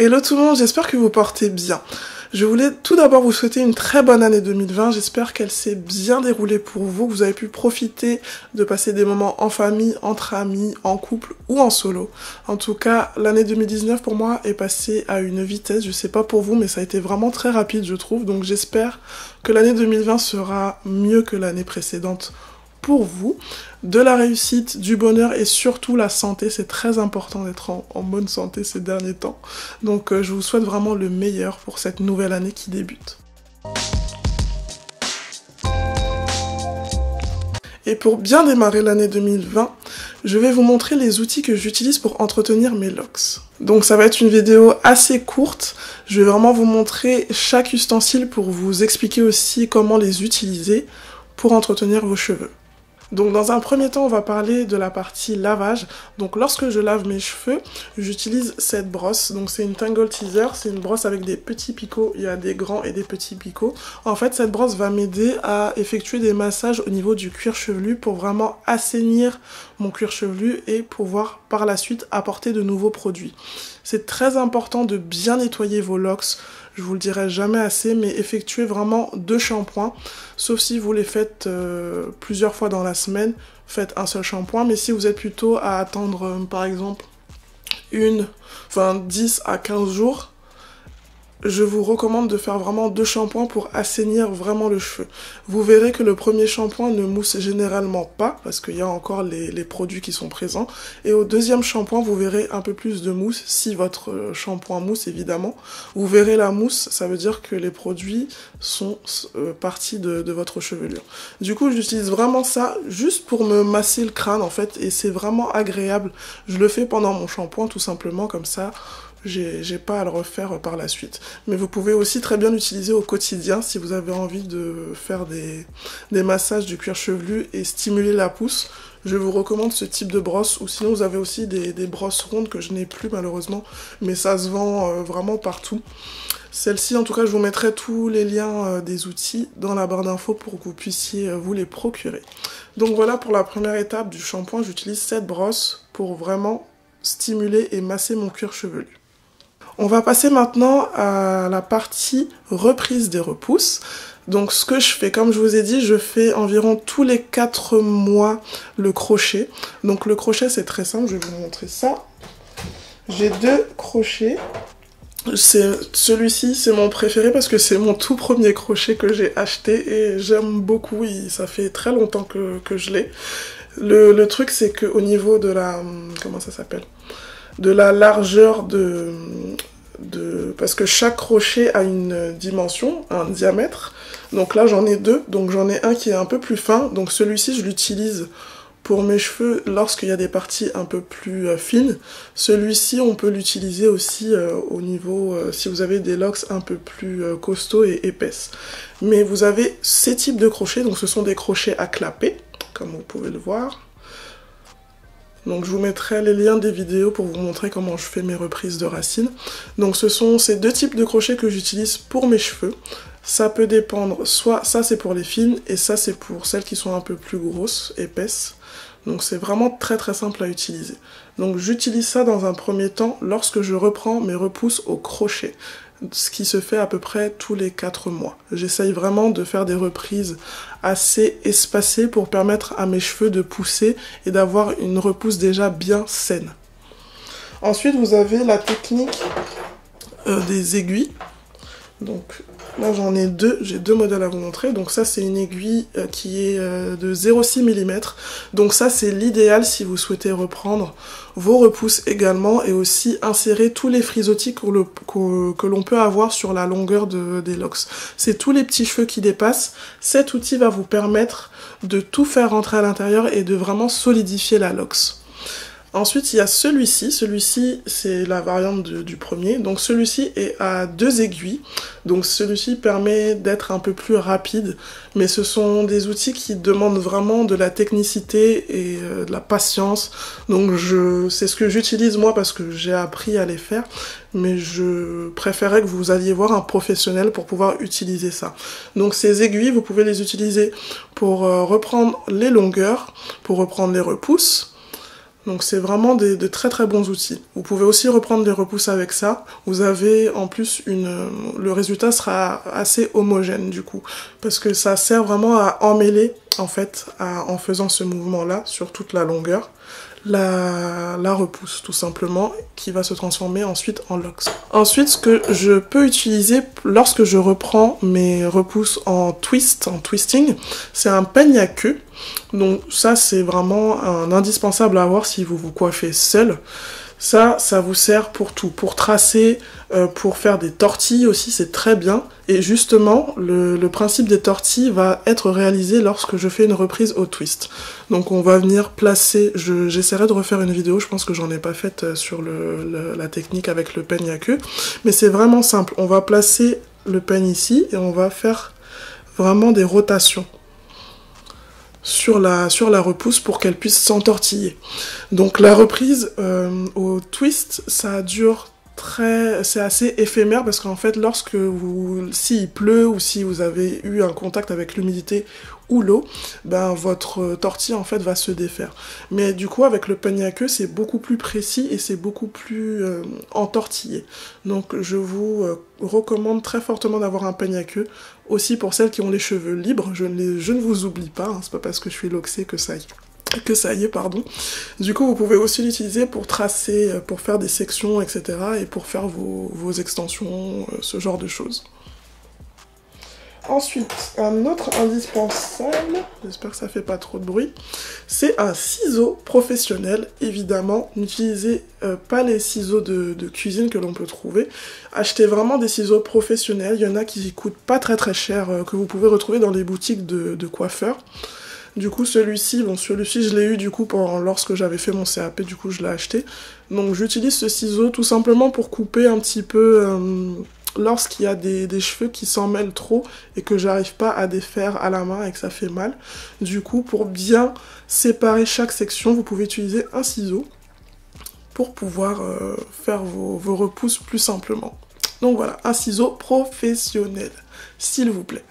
Hello tout le monde, j'espère que vous portez bien. Je voulais tout d'abord vous souhaiter une très bonne année 2020, j'espère qu'elle s'est bien déroulée pour vous, que vous avez pu profiter de passer des moments en famille, entre amis, en couple ou en solo. En tout cas, l'année 2019 pour moi est passée à une vitesse, je sais pas pour vous, mais ça a été vraiment très rapide je trouve, donc j'espère que l'année 2020 sera mieux que l'année précédente pour vous, de la réussite, du bonheur et surtout la santé. C'est très important d'être en bonne santé ces derniers temps. Donc je vous souhaite vraiment le meilleur pour cette nouvelle année qui débute. Et pour bien démarrer l'année 2020, je vais vous montrer les outils que j'utilise pour entretenir mes locks. Donc ça va être une vidéo assez courte, je vais vraiment vous montrer chaque ustensile pour vous expliquer aussi comment les utiliser pour entretenir vos cheveux. Donc dans un premier temps, on va parler de la partie lavage. Donc lorsque je lave mes cheveux, j'utilise cette brosse. Donc c'est une Tangle Teezer, c'est une brosse avec des petits picots, il y a des grands et des petits picots. En fait, cette brosse va m'aider à effectuer des massages au niveau du cuir chevelu pour vraiment assainir mon cuir chevelu et pouvoir par la suite apporter de nouveaux produits. C'est très important de bien nettoyer vos locks. Je vous le dirai jamais assez, mais effectuez vraiment 2 shampoings, sauf si vous les faites plusieurs fois dans la semaine, faites un seul shampoing, mais si vous êtes plutôt à attendre par exemple 10 à 15 jours, je vous recommande de faire vraiment 2 shampoings pour assainir vraiment le cheveu. Vous verrez que le premier shampoing ne mousse généralement pas, parce qu'il y a encore les produits qui sont présents. Et au deuxième shampoing, vous verrez un peu plus de mousse, si votre shampoing mousse évidemment. Vous verrez la mousse, ça veut dire que les produits sont partis de votre chevelure. Du coup, j'utilise vraiment ça juste pour me masser le crâne en fait, et c'est vraiment agréable. Je le fais pendant mon shampoing tout simplement, comme ça. J'ai pas à le refaire par la suite. Mais vous pouvez aussi très bien l'utiliser au quotidien si vous avez envie de faire des massages du cuir chevelu et stimuler la pousse. Je vous recommande ce type de brosse, ou sinon vous avez aussi des brosses rondes que je n'ai plus malheureusement, mais ça se vend vraiment partout. Celle-ci, en tout cas, je vous mettrai tous les liens des outils dans la barre d'infos pour que vous puissiez vous les procurer. Donc voilà pour la première étape du shampoing, j'utilise cette brosse pour vraiment stimuler et masser mon cuir chevelu. On va passer maintenant à la partie reprise des repousses. Donc ce que je fais, comme je vous ai dit, je fais environ tous les 4 mois le crochet. Donc le crochet c'est très simple, je vais vous montrer ça. J'ai 2 crochets. Celui-ci c'est mon préféré parce que c'est mon tout premier crochet que j'ai acheté et j'aime beaucoup, ça fait très longtemps que je l'ai. Le truc c'est qu'au niveau de la... comment ça s'appelle ? De la largeur parce que chaque crochet a une dimension, un diamètre. Donc là j'en ai 2, donc j'en ai un qui est un peu plus fin. Donc celui-ci je l'utilise pour mes cheveux lorsqu'il y a des parties un peu plus fines. Celui-ci on peut l'utiliser aussi au niveau si vous avez des locks un peu plus costauds et épaisses. Mais vous avez ces types de crochets, donc ce sont des crochets à clapet, comme vous pouvez le voir. Donc je vous mettrai les liens des vidéos pour vous montrer comment je fais mes reprises de racines. Donc ce sont ces 2 types de crochets que j'utilise pour mes cheveux. Ça peut dépendre, soit ça c'est pour les fines et ça c'est pour celles qui sont un peu plus grosses, épaisses. Donc c'est vraiment très très simple à utiliser. Donc j'utilise ça dans un premier temps lorsque je reprends mes repousses au crochet. Ce qui se fait à peu près tous les 4 mois. J'essaye vraiment de faire des reprises assez espacées pour permettre à mes cheveux de pousser et d'avoir une repousse déjà bien saine. Ensuite, vous avez la technique des aiguilles. Donc là j'en ai 2, j'ai 2 modèles à vous montrer. Donc ça c'est une aiguille qui est de 0,6 mm. Donc ça c'est l'idéal si vous souhaitez reprendre vos repousses également et aussi insérer tous les frisottis que l'on peut avoir sur la longueur des locks. C'est tous les petits cheveux qui dépassent. Cet outil va vous permettre de tout faire rentrer à l'intérieur et de vraiment solidifier la locks. Ensuite, il y a celui-ci c'est la variante du premier, donc celui-ci est à 2 aiguilles, donc celui-ci permet d'être un peu plus rapide, mais ce sont des outils qui demandent vraiment de la technicité et de la patience, donc c'est ce que j'utilise moi parce que j'ai appris à les faire, mais je préférais que vous alliez voir un professionnel pour pouvoir utiliser ça. Donc ces aiguilles, vous pouvez les utiliser pour reprendre les longueurs, pour reprendre les repousses, Donc c'est vraiment de très très bons outils. Vous pouvez aussi reprendre des repousses avec ça. Vous avez en plus le résultat sera assez homogène du coup. Parce que ça sert vraiment à emmêler en fait, en faisant ce mouvement-là sur toute la longueur. La repousse tout simplement, qui va se transformer ensuite en locks. Ensuite, ce que je peux utiliser lorsque je reprends mes repousses en twisting, c'est un peigne à queue. Donc ça, c'est vraiment un indispensable à avoir si vous vous coiffez seul. Ça vous sert pour tout, pour tracer, pour faire des tortilles aussi, c'est très bien. Et justement, le principe des tortilles va être réalisé lorsque je fais une reprise au twist. Donc on va venir placer, j'essaierai de refaire une vidéo, je pense que j'en ai pas faite sur la technique avec le peigne à queue. Mais c'est vraiment simple, on va placer le peigne ici et on va faire vraiment des rotations sur la repousse pour qu'elle puisse s'entortiller. Donc la reprise au twist, ça dure c'est assez éphémère parce qu'en fait lorsque s'il pleut ou si vous avez eu un contact avec l'humidité ou l'eau, ben votre tortille en fait va se défaire. Mais du coup avec le peigne à queue c'est beaucoup plus précis et c'est beaucoup plus entortillé. Donc je vous recommande très fortement d'avoir un peigne à queue. Aussi pour celles qui ont les cheveux libres, je ne vous oublie pas, hein, c'est pas parce que je suis loxée que ça y est, pardon. Du coup, vous pouvez aussi l'utiliser pour tracer, pour faire des sections, etc. et pour faire vos extensions, ce genre de choses. Ensuite, un autre indispensable, j'espère que ça fait pas trop de bruit, c'est un ciseau professionnel. Évidemment, n'utilisez pas les ciseaux de cuisine que l'on peut trouver. Achetez vraiment des ciseaux professionnels. Il y en a qui coûtent pas très très cher, que vous pouvez retrouver dans les boutiques de coiffeurs. Du coup, celui-ci, je l'ai eu du coup lorsque j'avais fait mon CAP, du coup je l'ai acheté. Donc j'utilise ce ciseau tout simplement pour couper un petit peu lorsqu'il y a des cheveux qui s'en mêlent trop et que j'arrive pas à défaire à la main et que ça fait mal. Du coup, pour bien séparer chaque section, vous pouvez utiliser un ciseau pour pouvoir faire vos repousses plus simplement. Donc voilà, un ciseau professionnel, s'il vous plaît.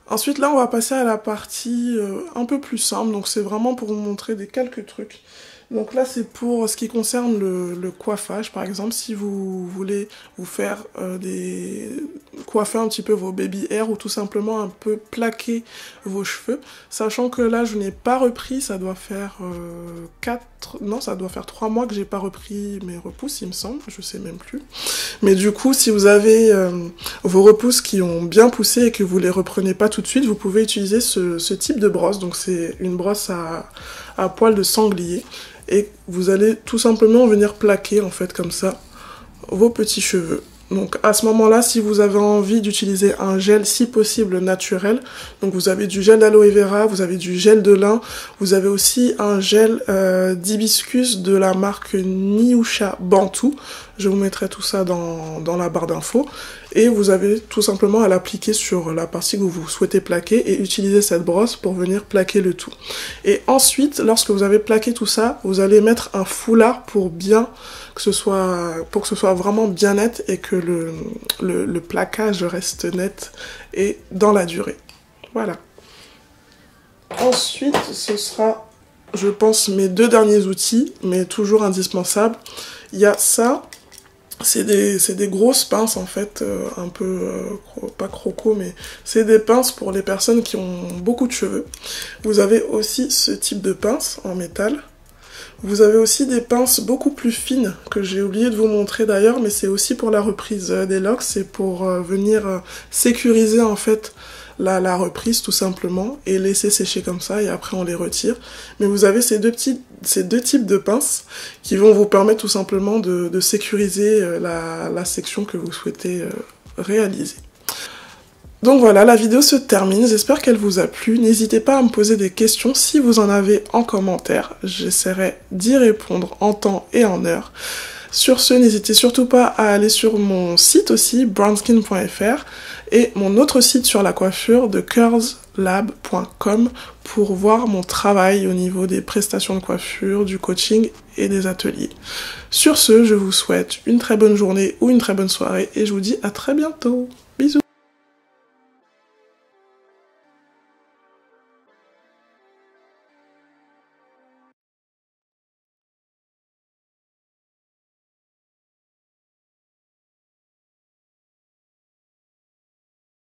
Ensuite, là, on va passer à la partie un peu plus simple. Donc, c'est vraiment pour vous montrer quelques trucs. Donc là, c'est pour ce qui concerne le coiffage. Par exemple, si vous voulez vous faire coiffer un petit peu vos baby hair ou tout simplement un peu plaquer vos cheveux. Sachant que là, je n'ai pas repris. Ça doit faire 3 mois que j'ai pas repris mes repousses, il me semble. Je sais même plus. Mais du coup, si vous avez vos repousses qui ont bien poussé et que vous les reprenez pas tout de suite, vous pouvez utiliser ce type de brosse. Donc c'est une brosse à poil de sanglier. Et vous allez tout simplement venir plaquer en fait comme ça vos petits cheveux. Donc à ce moment-là, si vous avez envie d'utiliser un gel si possible naturel, donc vous avez du gel d'aloe vera, vous avez du gel de lin, vous avez aussi un gel d'hibiscus de la marque Nyusha Bantu. Je vous mettrai tout ça dans la barre d'infos. Et vous avez tout simplement à l'appliquer sur la partie que vous souhaitez plaquer et utiliser cette brosse pour venir plaquer le tout. Et ensuite, lorsque vous avez plaqué tout ça, vous allez mettre un foulard pour que ce soit vraiment bien net et que le plaquage reste net et dans la durée. Voilà. Ensuite, ce sera, je pense, mes 2 derniers outils, mais toujours indispensables. Il y a ça. C'est des grosses pinces en fait, un peu, pas croco, mais c'est des pinces pour les personnes qui ont beaucoup de cheveux. Vous avez aussi ce type de pince en métal. Vous avez aussi des pinces beaucoup plus fines, que j'ai oublié de vous montrer d'ailleurs, mais c'est aussi pour la reprise des locks, c'est pour venir sécuriser en fait la reprise tout simplement et laisser sécher comme ça et après on les retire. Mais vous avez ces deux types de pinces qui vont vous permettre tout simplement de sécuriser la section que vous souhaitez réaliser. Donc voilà, la vidéo se termine, j'espère qu'elle vous a plu. N'hésitez pas à me poser des questions si vous en avez en commentaire, j'essaierai d'y répondre en temps et en heure. Sur ce, n'hésitez surtout pas à aller sur mon site aussi, brownskin.fr, et mon autre site sur la coiffure de curlslab.com pour voir mon travail au niveau des prestations de coiffure, du coaching et des ateliers. Sur ce, je vous souhaite une très bonne journée ou une très bonne soirée et je vous dis à très bientôt. Bisous!